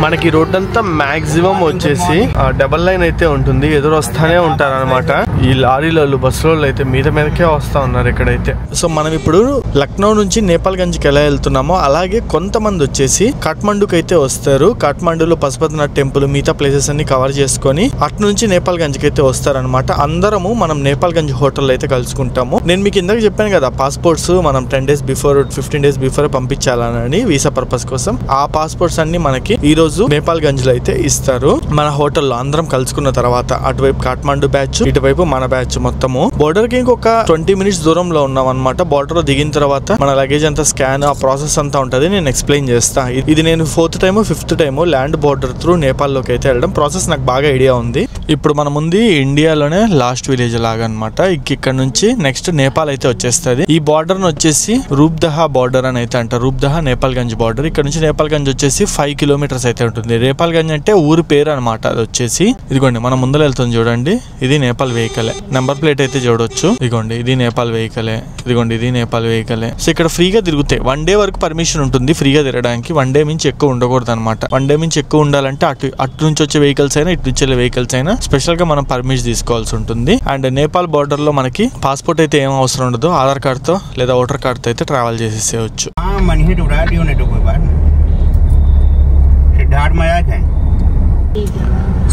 మనకి రోడ్ అంతా మాక్సిమం వచ్చేసి డబల్ లైన్ అయితే ఉంటుంది, ఎదురు వస్తానే ఉంటారు అనమాట. ఈ లారీలలో బస్సులలో అయితే మీదకే వస్తా ఉన్నారు ఇక్కడైతే. సో మనం ఇప్పుడు లక్నో నుంచి నేపాల్ గంజ్కి ఎలా వెళ్తున్నామో అలాగే కొంతమంది వచ్చేసి కాఠ్మండూకి అయితే వస్తారు. కాఠ్మండూలో పశుపతినాథ్ టెంపుల్, మిగతా ప్లేసెస్ అన్ని కవర్ చేసుకొని అటు నుంచి నేపాల్ గంజ్కి అయితే వస్తారనమాట. అందరము మనం నేపాల్ గంజ్ హోటల్ అయితే కలుసుకుంటాము. నేను మీకు ఇందాక చెప్పాను కదా, పాస్పోర్ట్స్ మనం 10 days బిఫోర్ 15 days బిఫోర్ పంపించాలని వీసా పర్పస్ కోసం. ఆ పాస్పోర్ట్స్ అన్ని మనకి ఈ రోజు నేపాల్ గంజ్ లో అయితే ఇస్తారు. మన హోటల్లో అందరం కలుసుకున్న తర్వాత అటువైపు కాఠ్మండూ బ్యాచ్, ఇటువైపు మన బ్యాచ్, మొత్తము బోర్డర్ కి ఇంకొక 20 minutes దూరంలో ఉన్నాం అనమాట. బోర్డర్ దిగిన తర్వాత మన లగేజ్ అంతా స్కాన్, ఆ ప్రాసెస్ అంతా ఉంటది, నేను ఎక్స్ప్లెయిన్ చేస్తా. ఇది నేను 4th time 5th time land border through Nepal లోకి అయితే వెళ్ళడం. ప్రాసెస్ నాకు బాగా ఐడియా ఉంది. ఇప్పుడు మనం ఉంది ఇండియాలోనే లాస్ట్ విలేజ్ లాగా అనమాట. ఇక్కడ నుంచి నెక్స్ట్ నేపాల్ అయితే వచ్చేస్తుంది. ఈ బార్డర్ వచ్చేసి రూప్దహా బార్డర్ అని అయితే అంటారు. రూప్దహా నేపాల్ గంజ్ బార్డర్. ఇక్కడ నుంచి నేపాల్ గంజ్ వచ్చేసి 5 kilometers అయితే ఉంటుంది. నేపాల్ గంజ్ అంటే ఊరి పేరు అనమాట. అది వచ్చేసి ఇదిగోండి మనం ముందర వెళ్తుంది చూడండి, ఇది నేపాల్ వెహికల్. నెంబర్ ప్లేట్ అయితే చూడొచ్చు. ఇదిగోండి ఇది నేపాల్ వెహికల్, ఇదిగోండి ఇది నేపాల్ వెహికల్. సో ఇక్కడ ఫ్రీగా తిరుగుతాయి. 1 day వరకు పర్మిషన్ ఉంటుంది ఫ్రీగా తిరగడానికి. 1 day మించి ఎక్కువ ఉండకూడదు అనమాట. 1 day మించి ఎక్కువ ఉండాలంటే అటు నుంచి వచ్చే వెహికల్స్ అయినా ఇటు నుంచి వెళ్ళే వెహికల్స్ అయినా స్పెషల్ గా మనం పర్మిషన్ తీసుకోవాల్సి ఉంటుంది. అండ్ నేపాల్ బార్డర్ లో మనకి పాస్పోర్ట్ అయితే ఏం అవసరం ఉండదు. ఆధార్ కార్డ్ తో లేదా ఓటర్ కార్డ్ తో అయితే ట్రావెల్ చేసేసేయచ్చు.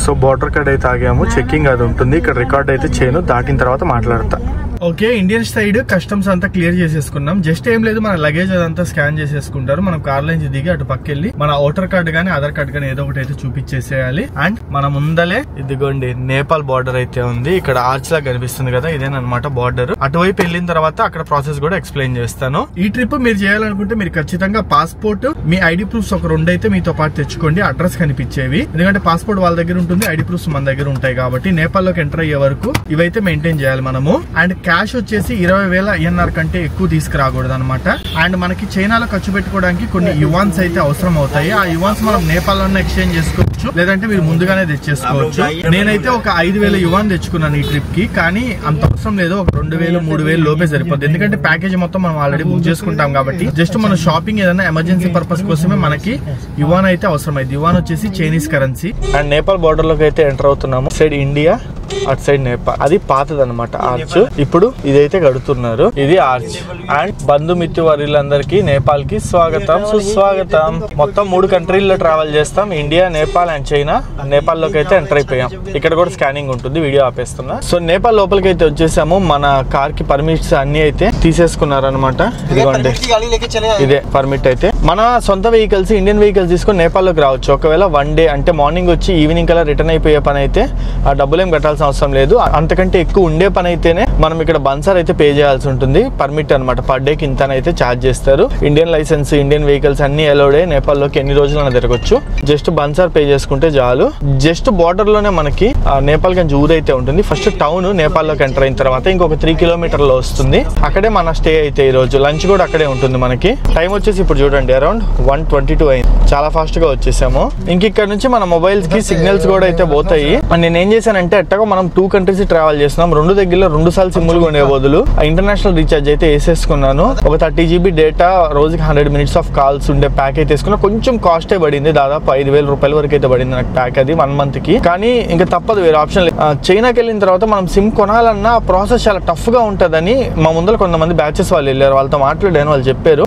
సో బార్డర్ కార్డ్ అయితే ఆగాము, చెకింగ్ అది ఉంటుంది. ఇక్కడ రికార్డ్ అయితే చేయను, దాటిన తర్వాత మాట్లాడతా. ఓకే, ఇండియన్ సైడ్ కస్టమ్స్ అంతా క్లియర్ చేసేసుకున్నాం. జస్ట్ ఏం లేదు, మన లగేజ్ అదంతా స్కాన్ చేసేసుకుంటారు. మనం కార్ నుంచి దిగి అటు పక్కెళ్ళి మన ఓటర్ కార్డు గానీ ఆధార్ కార్డు గానీ ఏదో ఒకటి అయితే చూపించేసేయాలి. అండ్ మన ముందలే ఇదిగోండి నేపాల్ బార్డర్ అయితే ఉంది. ఇక్కడ ఆర్చ్ లాగా కనిపిస్తుంది కదా, ఇదేనమాట బార్డర్. అటువైపు వెళ్ళిన తర్వాత అక్కడ ప్రాసెస్ కూడా ఎక్స్ప్లెయిన్ చేస్తాను. ఈ ట్రిప్ మీరు చేయాలనుకుంటే మీరు ఖచ్చితంగా పాస్పోర్ట్, మీ ఐడి ప్రూఫ్స్ ఒక 2 అయితే మీతో పాటు తెచ్చుకోండి, అడ్రస్ కనిపించేవి. ఎందుకంటే పాస్పోర్ట్ వాళ్ళ దగ్గర ఉంటుంది, ఐడి ప్రూఫ్స్ మన దగ్గర ఉంటాయి కాబట్టి నేపాల్ లోకి ఎంటర్ అయ్యే వరకు ఇవైతే మెయింటైన్ చేయాలి మనము. అండ్ క్యాష్ వచ్చేసి 20,000 INR కంటే ఎక్కువ తీసుకురాకూడదు అనమాట. అండ్ మనకి చైనాలో ఖర్చు పెట్టుకోవడానికి కొన్ని యువాన్స్ అయితే అవసరం అవుతాయి. ఆ యువాన్స్ మనం నేపాల్ లో ఎక్స్చేంజ్ చేసుకోవచ్చు, లేదంటే మీరు ముందుగానే తెచ్చేసుకోవచ్చు. నేనైతే ఒక 5,000 యువాన్ తెచ్చుకున్నాను ఈ ట్రిప్ కి, కానీ అంత అవసరం లేదు. ఒక 2,000-3,000 లోపే సరిపోద్ది. ఎందుకంటే ప్యాకేజ్ మొత్తం మనం ఆల్రెడీ బుక్ చేసుకుంటాం కాబట్టి జస్ట్ మన షాపింగ్ ఏదైనా ఎమర్జెన్సీ పర్పస్ కోసమే మనకి యువాన్ అయితే అవసరం అయింది. యువాన్ వచ్చేసి Chinese currency. And Nepal border లోకి అయితే ఎంటర్ అవుతున్నాము. సైడ్ ఇండియా, అటు సైడ్ నేపాల్. అది పాతది అనమాట ఆర్చ్. ఇప్పుడు ఇదైతే కడుతున్నారు, ఇది ఆర్చ్. అండ్ బంధుమిత్రు వర్యులందరికీ నేపాల్ కి స్వాగతం, సుస్వాగతం. మొత్తం 3 కంట్రీల్లో ట్రావెల్ చేస్తాం, India, Nepal and China. Nepal లోకి అయితే ఎంటర్ అయిపోయాం. ఇక్కడ కూడా స్కానింగ్ ఉంటుంది, వీడియో ఆపేస్తున్నా. సో నేపాల్ లోపలికి అయితే వచ్చేసాము. మన కార్ కి పర్మిట్స్ అన్ని అయితే తీసేసుకున్నారనమాట. ఇదిగోండి ఇదే పర్మిట్ అయితే. మన సొంత వెహికల్స్, ఇండియన్ వెహికల్స్ తీసుకొని నేపాల్ లోకి రావచ్చు. ఒకవేళ 1 day అంటే మార్నింగ్ వచ్చి ఈవినింగ్ కల్లా రిటర్న్ అయిపోయే పని అయితే ఆ డబ్బులు ఏం కట్టాల్సిన అవసరం లేదు. అంతకంటే ఎక్కువ ఉండే పని అయితేనే మనం ఇక్కడ బన్సార్ అయితే పే చేయాల్సి ఉంటుంది. పర్మిట్ అనమాట, పర్ డే కింద అయితే ఛార్జ్ చేస్తారు. ఇండియన్ లైసెన్స్, ఇండియన్ వెహికల్స్ అన్ని అలౌడే. నేపాల్ లోకి ఎన్ని రోజులైనా తిరగొచ్చు. జస్ట్ బన్సార్ పే చేసుకుంటే చాలు. జస్ట్ బార్డర్ లోనే మనకి నేపాల్ గంజ్ ఊరు అయితే ఉంటుంది. ఫస్ట్ టౌన్ నేపాల్ లోకి ఎంటర్ అయిన తర్వాత ఇంకొక 3 kilometers వస్తుంది. అక్కడే మన స్టే అయితే ఈ రోజు లంచ్ కూడా అక్కడే ఉంటుంది మనకి. టైం వచ్చేసి ఇప్పుడు చూడండి అయిందండి, అరౌండ్ 1:22 అయింది. చాలా ఫాస్ట్ గా వచ్చేసాము. ఇంక ఇక్కడ నుంచి మన మొబైల్స్ కి సిగ్నల్స్ కూడా అయితే పోతాయి. అండ్ నేను ఏం చేశానంటే ఎట్టగా మనం 2 కంట్రీస్ ట్రావెల్ చేస్తున్నాం, 2 దగ్గరలో 2 సార్లు సిమ్ములు కొనే బదులు ఇంటర్నేషనల్ రీఛార్జ్ అయితే వేసేసుకున్నాను. ఒక 30 GB డేటా, రోజుకి 100 minutes ఆఫ్ కాల్స్ ఉండే ప్యాక్ అయితే వేసుకున్నా. కొంచెం కాస్టే పడింది, దాదాపు 5,000 రూపాయల వరకు అయితే పడింది నాకు ప్యాక్, అది 1 month కి. కానీ ఇంకా తప్పదు, వేరే ఆప్షన్ లేదు. చైనాకి వెళ్ళిన తర్వాత మనం సిమ్ కొనాలన్నా ప్రాసెస్ చాలా టఫ్ గా ఉంటుందని మా ముందర కొంతమంది బ్యాచెస్ వాళ్ళు వెళ్ళారు, వాళ్ళతో మాట్లాడాను. వాళ్ళు చెప్పారు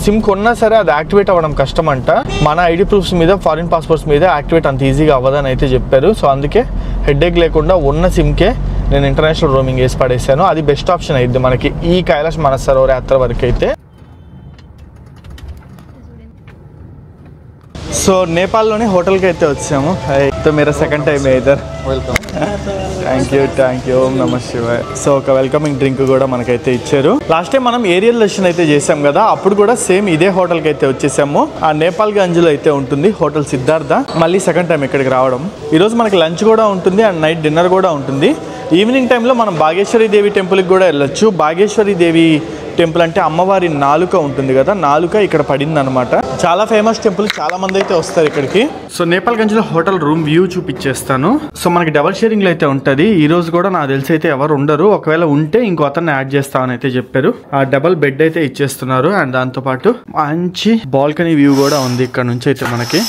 సిమ్ కొన్నా సరే అది యాక్టివేట్ అవ్వడం కష్టం అంట. మన ఐడి ప్రూఫ్స్ మీద, ఫారిన్ పాస్పోర్ట్స్ మీద యాక్టివేట్ అంత ఈజీగా అవ్వదని అయితే చెప్పారు. సో అందుకే హెడ్ఏక్ లేకుండా ఉన్న సిమ్కే నేను ఇంటర్నేషనల్ రోమింగ్ వేసి పడేసాను. అది బెస్ట్ ఆప్షన్ అయింది మనకి ఈ కైలాష్ మానసరోవర్ యాత్ర వరకు అయితే. సో నేపాల్లోని హోటల్కి అయితే వచ్చాము. తో मेरा సెకండ్ టైం ఇదర్. వెల్కమ్. Thank you. ఓం నమః శివాయ. సో ఒక వెల్కమింగ్ డ్రింక్ కూడా మనకైతే ఇచ్చారు. లాస్ట్ టైం మనం ఏరియల్ దర్శన్ అయితే చేసాం కదా, అప్పుడు కూడా సేమ్ ఇదే హోటల్కి అయితే వచ్చేసాము. ఆ నేపాల్ గంజ్లో అయితే ఉంటుంది హోటల్ సిద్ధార్థ. మళ్ళీ సెకండ్ టైం ఇక్కడికి రావడం. ఈరోజు మనకి లంచ్ కూడా ఉంటుంది అండ్ నైట్ డిన్నర్ కూడా ఉంటుంది. ఈవినింగ్ టైంలో మనం బాగేశ్వరి దేవి టెంపుల్కి కూడా వెళ్ళొచ్చు. బాగేశ్వరి దేవి టెంపుల్ అంటే అమ్మవారి నాలుక ఉంటుంది కదా, నాలుక ఇక్కడ పడింది అనమాట. చాలా ఫేమస్ టెంపుల్, చాలా మంది అయితే వస్తారు ఇక్కడికి. సో నేపాల్ గంజ్ లో హోటల్ రూమ్ వ్యూ చూపించేస్తాను. సో మనకి డబల్ షేరింగ్ లో అయితే ఉంటది. ఈ రోజు కూడా నాకు తెలిసి అయితే ఎవరు ఉండరు, ఒకవేళ ఉంటే ఇంకో అతన్ని యాడ్ చేస్తామని అయితే చెప్పారు. ఆ డబల్ బెడ్ అయితే ఇచ్చేస్తున్నారు అండ్ దాంతో పాటు మంచి బాల్కనీ వ్యూ కూడా ఉంది ఇక్కడ నుంచి అయితే మనకి.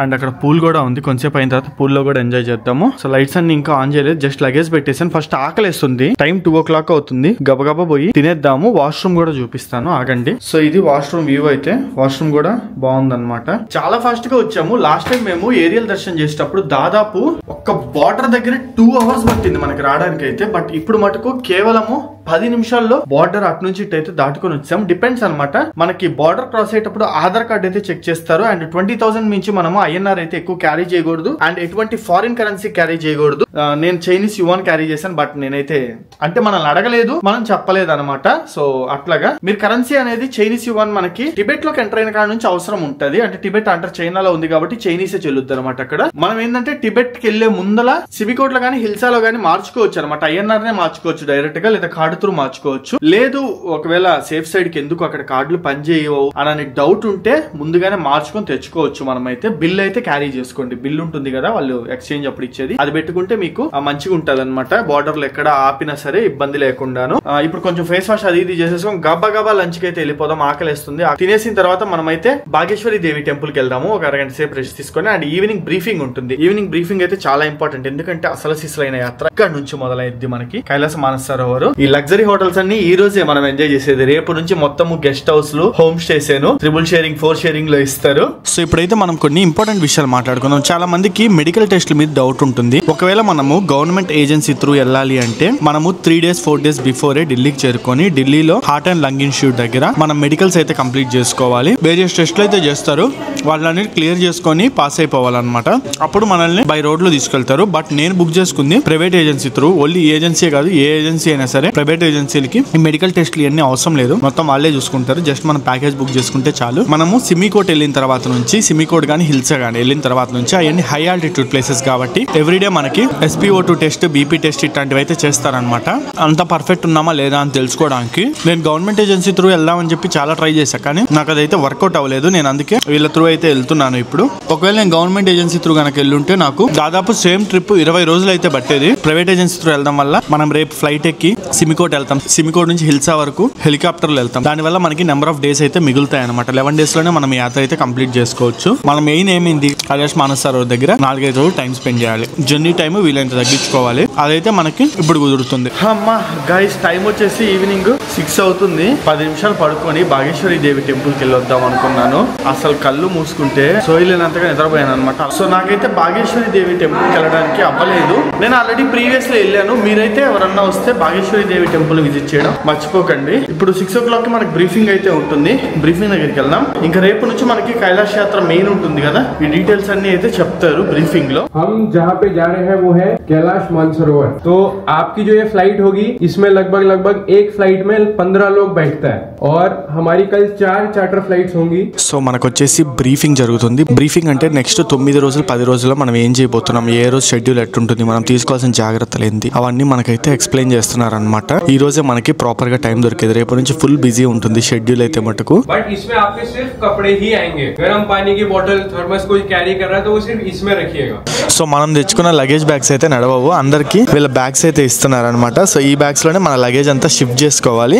అండ్ అక్కడ పూల్ కూడా ఉంది, కొంచెంసేపు అయిన తర్వాత పూల్ లో కూడా ఎంజాయ్ చేద్దాము. సో లైట్స్ అన్ని ఇంకా ఆన్ చేయలేదు, జస్ట్ లగేజ్ పెట్టేసాను. ఫస్ట్ ఆకలేస్తుంది, టైం 2 o'clock అవుతుంది. గబగబా పోయి తినేద్దాము. వాష్రూమ్ కూడా చూపిస్తాను, ఆగండి. సో ఇది వాష్రూమ్ వ్యూ అయితే, వాష్రూమ్ కూడా బాగుందన్నమాట. చాలా ఫాస్ట్ గా వచ్చాము. లాస్ట్ టైం మేము ఏరియల్ దర్శనం చేసేటప్పుడు దాదాపు ఒక్క బార్డర్ దగ్గర 2 hours పట్టింది మనకి రావడానికి అయితే. బట్ ఇప్పుడు మటుకు కేవలము 10 నిమిషాల్లో బార్డర్ అటు నుంచి ఇటు అయితే దాటుకొని వచ్చాము. డిపెండ్స్ అనమాట, మనకి బార్డర్ క్రాస్ అయ్యేటప్పుడు ఆధార్ కార్డ్ అయితే చెక్ చేస్తారు. అండ్ 20,000 మించి మనము INR అయితే ఎక్కువ క్యారీ చేయకూడదు అండ్ ఎటువంటి ఫారిన్ కరెన్సీ క్యారీ చేయకూడదు. నేను చైనీస్ యువాన్ క్యారీ చేశాను, బట్ నేనైతే అంటే మనల్ని అడగలేదు, మనం చెప్పలేదు అనమాట. సో అట్లాగా మీరు కరెన్సీ అనేది చైనీస్ యువాన్ మనకి టిబెట్ లోకి ఎంటర్ అయిన కాడ నుంచి అవసరం ఉంటది. అంటే టిబెట్ అంటారు చైనాలో ఉంది కాబట్టి చైనీసే చెల్లుద్ది అనమాట. అక్కడ మనం ఏంటంటే టిబెట్ కి వెళ్లే ముందల సివికోట్ లో గానీ హిల్సాలో గానీ మార్చుకోవచ్చు అనమాట. INR నే మార్చుకోవచ్చు డైరెక్ట్ గా, లేదా కార్డు త్రూ మార్చుకోవచ్చు. లేదు ఒకవేళ సేఫ్ సైడ్ కి ఎందుకు అక్కడ కార్డులు పనిచేయవు అని డౌట్ ఉంటే ముందుగానే మార్చుకొని తెచ్చుకోవచ్చు. మనమైతే బిల్ అయితే క్యారీ చేసుకోండి, బిల్ ఉంటుంది కదా వాళ్ళు ఎక్స్చేంజ్ అప్పుడు ఇచ్చేది, అది పెట్టుకుంటే మీకు మంచిగా ఉంటది అనమాట. బార్డర్ లో ఎక్కడ ఆపినా సరే ఇబ్బంది లేకుండాను. ఇప్పుడు కొంచెం ఫేస్ వాష్ అది ఇది చేసేసుకొని గబ్బా గబ్బా లంచ్ కి అయితే వెళ్ళిపోదాం. ఆకలిస్తుంది. తినేసిన తర్వాత మనమైతే బాగేశ్వరి దేవి టెంపుల్ కి వెళ్దాము. ఒక అరగంట సేపు రెస్ట్ తీసుకొని. అండ్ ఈవినింగ్ బ్రీఫింగ్ ఉంటుంది. ఈవినింగ్ బ్రీఫింగ్ అయితే చాలా ఇంపార్టెంట్, ఎందుకంటే అసలు సిసలైన యాత్ర ఇక్కడ నుంచి మొదలైద్ది మనకి కైలాస మానసరోవర్. ఈ లగ్జరీ హోటల్స్ అన్ని ఈ రోజే మనం ఎంజాయ్ చేసేది. రేపు నుంచి మొత్తము గెస్ట్ హౌస్ లు, హోమ్ స్టేస్, 3 షేరింగ్ 4 షేరింగ్ లో ఇస్తారు. సో ఇప్పుడైతే మనం కొన్ని ఇంపార్టెంట్ విషయాలు మాట్లాడుకుందాం. చాలా మందికి మెడికల్ టెస్ట్ల మీద డౌట్ ఉంటుంది. ఒకవేళ మనము గవర్నమెంట్ ఏజెన్సీ త్రూ వెళ్ళాలి అంటే మనము 3 days 4 days బిఫోరే ఢిల్లీకి చేరుకొని ఢిల్లీలో హార్ట్ అండ్ లంగ్ ఇన్స్టిట్యూట్ దగ్గర మనం మెడికల్స్ అయితే కంప్లీట్ చేసుకోవాలి. వేరియస్ టెస్ట్లు అయితే చేస్తారు, వాళ్ళని క్లియర్ చేసుకొని పాస్ అయిపోవాలన్నమాట. అప్పుడు మనల్ని బై రోడ్ లో తీసుకెళ్తారు. బట్ నేను బుక్ చేసుకుంది private agency through. Only agency కాదు, ఏ ఏజెన్సీ అయినా సరే ప్రైవేట్ ఏజెన్సీలకి ఈ మెడికల్ టెస్ట్లు ఇవన్నీ అవసరం లేదు, మొత్తం వాళ్ళే చూసుకుంటారు. జస్ట్ మనం ప్యాకేజ్ బుక్ చేసుకుంటే చాలు. మనము సిమికోట్ వెళ్ళిన తర్వాత నుంచి, సిమికోట్ గానీ హిల్సా గానీ వెళ్ళిన తర్వాత నుంచి అవన్నీ హై ఆల్టిట్యూడ్ ప్లేసెస్ కాబట్టి ఎవ్రీడే మనకి SpO2 టెస్ట్, BP టెస్ట్ ఇట్లాంటివి అయితే చేస్తారనమాట. అంత పర్ఫెక్ట్ ఉన్నామా లేదా అని తెలుసుకోవడానికి. నేను గవర్నమెంట్ ఏజెన్సీ త్రూ వెళ్దామని చెప్పి చాలా ట్రై చేశాను, కానీ నాకు అదైతే వర్కౌట్ అవ్వలేదు. నేను అందుకే వీళ్ళ త్రూ అయితే వెళ్తున్నాను ఇప్పుడు. ఒకవేళ నేను గవర్నమెంట్ ఏజెన్సీ త్రూ కనుక వెళ్ళుంటే నాకు దాదాపు సేమ్ ట్రిప్ 20 రోజులు అయితే పట్టేది. ప్రైవేట్ ఏజెన్సీ త్రూ వెళ్దాం వల్ల మనం రేపు ఫ్లైట్ ఎక్కి సిమికోట్ వెళ్తాం, సిమికోట్ నుంచి హిల్సా వరకు హెలికాప్టర్లో వెళ్తాం. దానివల్ల మనకి నెంబర్ ఆఫ్ డేస్ అయితే మిగులుతాయి అనమాట. 11 days లోనే మనం యాత్ర అయితే కంప్లీట్ చేసుకోవచ్చు. మన మెయిన్ ఏమైంది, కైలాష్ మానసరోవర్ దగ్గర 4-5 రోజులు టైం స్పెండ్ చేయాలి. జర్నీ టైం వీలైనంత తగ్గించుకోవాలి. అదైతే మనకి ఇప్పుడు కుదురుతుంది. అమ్మా గైస్, టైం వచ్చేసి ఈవినింగ్ 6 అవుతుంది. 10 నిమిషాలు పడుకొని బాగేశ్వరి దేవి టెంపుల్ కి వెళ్ళొద్దాం అనుకున్నాను. అసలు కళ్ళు మూసుకుంటే సోయలేనంతగా నిద్రపోయాను అనమాట. సో నాకైతే బాగేశ్వరి దేవి టెంపుల్ కి వెళ్ళడానికి అవ్వలేదు. నేను ఆల్రెడీ ప్రీవియస్ లో వెళ్ళాను. మీరైతే ఎవరన్నా వస్తే బాగేశ్వరి దేవి టెంపుల్ విజిట్ చేయడం మర్చిపోకండి. ఇప్పుడు 6 o'clock కి మనకి బ్రీఫింగ్ అయితే ఉంటుంది. బ్రీఫింగ్ దగ్గరికి వెళ్దాం. ఇంకా రేపు నుంచి మనకి కైలాష్ యాత్ర మెయిన్ ఉంటుంది కదా, ఈ డీటెయిల్స్ అన్ని అయితే చెప్తారు బ్రీఫింగ్ లో. हम जहाँ पे जा रहे हैं वो है कैलाश मानसरोवर। तो आपकी जो ये फ्लाइट होगी इसमें लगभग एक फ्लाइट में 15 लोग बैठता है और हमारी कल 4 चार्टर फ्लाइट्स होंगी। సో మనకు వచ్చేసి బ్రీఫింగ్ జరుగుతుంది. బ్రీఫింగ్ అంటే నెక్స్ట్ 9 రోజులు 10 రోజుల్లో మనం ఏం చేయబోతున్నాం, ఏ రోజు షెడ్యూల్ ఎట్టుంటుంది, మనం తీసుకోవాల్సిన జాగ్రత్తలు ఏంటి, అవన్నీ మనకైతే ఎక్స్ప్లెయిన్ చేస్తున్నారు అనమాట. ఈ రోజే మనకి ప్రాపర్ గా టైం దొరికేది, రేపు నుంచి ఫుల్ బిజీ ఉంటుంది షెడ్యూల్ అయితే మటుకు. बट इसमें आपके सिर्फ कपड़े ही आएंगे, गर्म पानी की बोतल थर्मस कोई कैरी कर रहा है तो वो सिर्फ इसमें रखिएगा. సో మనం తెచ్చుకున్న లగేజ్ బ్యాగ్స్ అయితే నడవవు, అందరికి వీళ్ళ బ్యాగ్స్ అయితే ఇస్తున్నారు అనమాట. సో ఈ బ్యాగ్స్ లోనే మన లగేజ్ అంతా షిఫ్ట్ చేసుకోవాలి.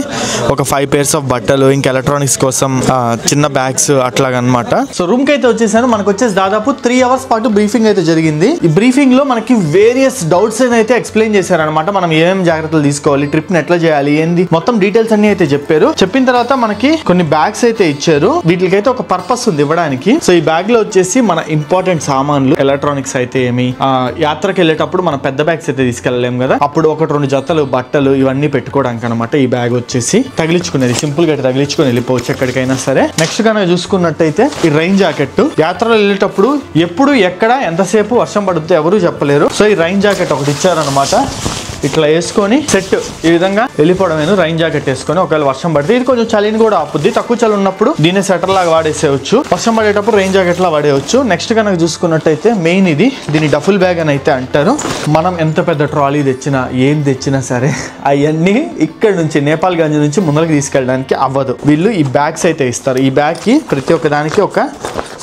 ఒక 5 pairs ఆఫ్ బట్టలు, ఇంకా ఎలక్ట్రానిక్స్ కోసం చిన్న బ్యాగ్స్ అట్లాగనమాట. సో రూమ్ కి అయితే వచ్చేసాను. మనకు వచ్చేసి దాదాపు 3 hours పాటు బ్రీఫింగ్ అయితే జరిగింది. ఈ బ్రీఫింగ్ లో మనకి వేరియస్ డౌట్స్ అయితే ఎక్స్ప్లెయిన్ చేశారనమాట. మనం ఏమేమి జాగ్రత్తలు తీసుకోవాలి, ట్రిప్ ని ఎట్లా చేయాలి, ఏంది మొత్తం డీటెయిల్స్ అన్ని అయితే చెప్పారు. చెప్పిన తర్వాత మనకి కొన్ని బ్యాగ్స్ అయితే ఇచ్చారు. వీటికైతే ఒక పర్పస్ ఉంది ఇవ్వడానికి. సో ఈ బ్యాగ్ లో వచ్చేసి మన ఇంపార్టెంట్ సామాన్లు, ఎలక్ట్రానిక్స్ అయితే ఏమి, యాత్రకు వెళ్ళేటప్పుడు మనం పెద్ద బ్యాగ్స్ అయితే తీసుకెళ్ళలేము కదా, అప్పుడు 1-2 జతలు బట్టలు ఇవన్నీ పెట్టుకోవడానికి అనమాట. ఈ బ్యాగ్ వచ్చేసి తగిలించుకునేది, సింపుల్ గా తగిలించుకొని వెళ్ళిపోవచ్చు ఎక్కడికైనా సరే. నెక్స్ట్ గా చూసుకున్నట్టయితే ఈ రైన్ జాకెట్, యాత్రలో వెళ్ళేటప్పుడు ఎప్పుడు ఎక్కడ ఎంతసేపు వర్షం పడుతుందో ఎవరు చెప్పలేరు. సో ఈ రైన్ జాకెట్ ఒకటి ఇచ్చారనమాట. ఇట్లా వేసుకొని సెట్ ఈ విధంగా వెళ్ళిపోవడం. రైన్ జాకెట్ వేసుకొని ఒకవేళ వర్షం పడితే ఇది కొంచెం చలిని కూడా ఆపుద్ది. తక్కువ చలి ఉన్నప్పుడు దీన్ని సెటర్ లాగా వాడేసేయచ్చు, వర్షం పడేటప్పుడు రైన్ జాకెట్ లా వాడేయచ్చు. నెక్స్ట్ కనుక చూసుకున్నట్టయితే మెయిన్ ఇది, దీన్ని డఫుల్ బ్యాగ్ అని అయితే అంటారు. మనం ఎంత పెద్ద ట్రాలీ తెచ్చినా ఏం తెచ్చినా సరే అవన్నీ ఇక్కడ నుంచి నేపాల్ గంజ్ నుంచి ముందరికి తీసుకెళ్ళడానికి అవ్వదు. వీళ్ళు ఈ బ్యాగ్స్ అయితే ఇస్తారు. ఈ బ్యాగ్ కి ప్రతి ఒక్క దానికి ఒక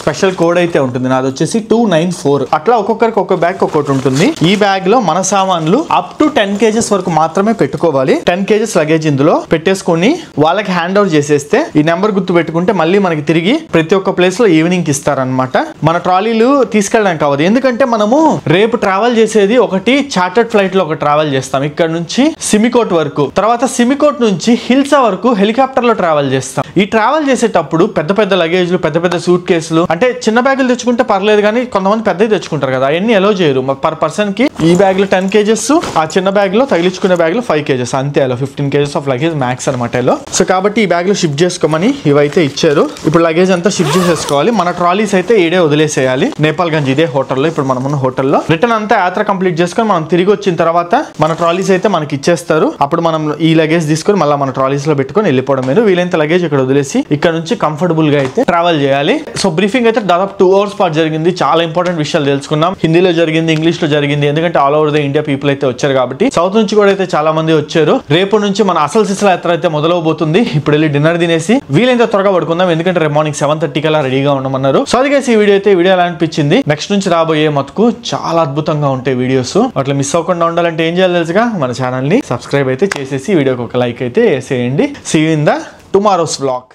స్పెషల్ కోడ్ అయితే ఉంటుంది. నాది వచ్చేసి 294. అట్లా ఒక్కొక్కరికి ఒక్కొక్క బ్యాగ్ ఒక్కొక్కటి ఉంటుంది. ఈ బ్యాగ్ లో మన సామాన్లు అప్ టు 10 kgs వరకు మాత్రమే పెట్టుకోవాలి. 10 kgs లగేజ్ ఇందులో పెట్టేసుకొని వాళ్ళకి హ్యాండ్ ఓవర్ చేసేస్తే ఈ నెంబర్ గుర్తు పెట్టుకుంటే మళ్ళీ మనకి తిరిగి ప్రతి ఒక్క ప్లేస్ లో ఈవినింగ్ కి ఇస్తారనమాట. మన ట్రాలీలు తీసుకెళ్ళడానికి అవ్వదు, ఎందుకంటే మనము రేపు ట్రావెల్ చేసేది ఒకటి చార్టర్డ్ ఫ్లైట్ లో ఒక ట్రావెల్ చేస్తాం ఇక్కడ నుంచి సిమికోట్ వరకు, తర్వాత సిమికోట్ నుంచి హిల్సా వరకు హెలికాప్టర్ లో ట్రావెల్ చేస్తాం. ఈ ట్రావెల్ చేసేటప్పుడు పెద్ద పెద్ద లగేజ్లు, పెద్ద పెద్ద సూట్ కేసులు, అంటే చిన్న బ్యాగులు తెచ్చుకుంటే పర్లేదు, కానీ కొంతమంది పెద్దవి తెచ్చుకుంటారు కదా, అవన్నీ అలో చేయరు. పర్ పర్సన్ కి ఈ బ్యాగ్ లో 10 kgs, ఆ చిన్న బ్యాగ్ లో తగిలించుకునే బ్యాగ్ లో 5 kgs అంతే. అలా 15 kgs ఆఫ్ లగేజ్ మ్యాక్స్ అనమాట. సో కాబట్టి ఈ బ్యాగ్ లో షిఫ్ట్ చేసుకోమని ఇవైతే ఇచ్చారు. ఇప్పుడు లగేజ్ అంతా షిఫ్ట్ చేసేసుకోవాలి. మన ట్రాలీస్ అయితే ఈడే వదిలేసేయాలి నేపాల్ గంజ్ ఇదే హోటల్లో. ఇప్పుడు మనం ఉన్న హోటల్లో రిటర్న్ అంతా యాత్ర కంప్లీట్ చేసుకొని మనం తిరిగి వచ్చిన తర్వాత మన ట్రాలీస్ అయితే మనకి ఇచ్చేస్తారు. అప్పుడు మనం ఈ లగేజ్ తీసుకొని మళ్ళీ మన ట్రాలీస్ లో పెట్టుకొని వెళ్ళిపోవడం. వీలైనంత లగేజ్ ఇక్కడ వదిలేసి ఇక్కడ నుంచి కంఫర్టబుల్ గా అయితే ట్రావెల్ చేయాలి. సో బ్రీఫింగ్ అయితే దాదాపు 2 hours పాటు జరిగింది. చాలా ఇంపార్టెంట్ విషయాలు తెలుసుకున్నాం. హిందీలో జరిగింది, ఇంగ్లీష్ లో జరిగింది, ఎందుకంటే all over the India people అయితే వచ్చారు కాబట్టి. సౌత్ నుంచి కూడా అయితే చాలా మంది వచ్చారు. రేపు నుంచి మన అసలు సిసల యాత్ర అయితే మొదలవబోతుంది. ఇప్పుడు వెళ్ళి డిన్నర్ తినేసి వీలైనంత త్వరగా పడుకుందాం, ఎందుకంటే రేపు మార్నింగ్ 7:30 కల్లా రెడీగా ఉండమన్నారు. సో అది ఈ వీడియో ఎలా అనిపించింది, నెక్స్ట్ నుంచి రాబోయే మతుకు చాలా అద్భుతంగా ఉంటాయి వీడియోస్. అట్లా మిస్ అవ్వకుండా ఉండాలంటే ఏం చేయాలి తెలుసుగా, మన ఛానల్ ని సబ్స్క్రైబ్ అయితే చేసేసి వీడియోకి ఒక లైక్ అయితే వేసేయండి. See you in the tomorrow's vlog.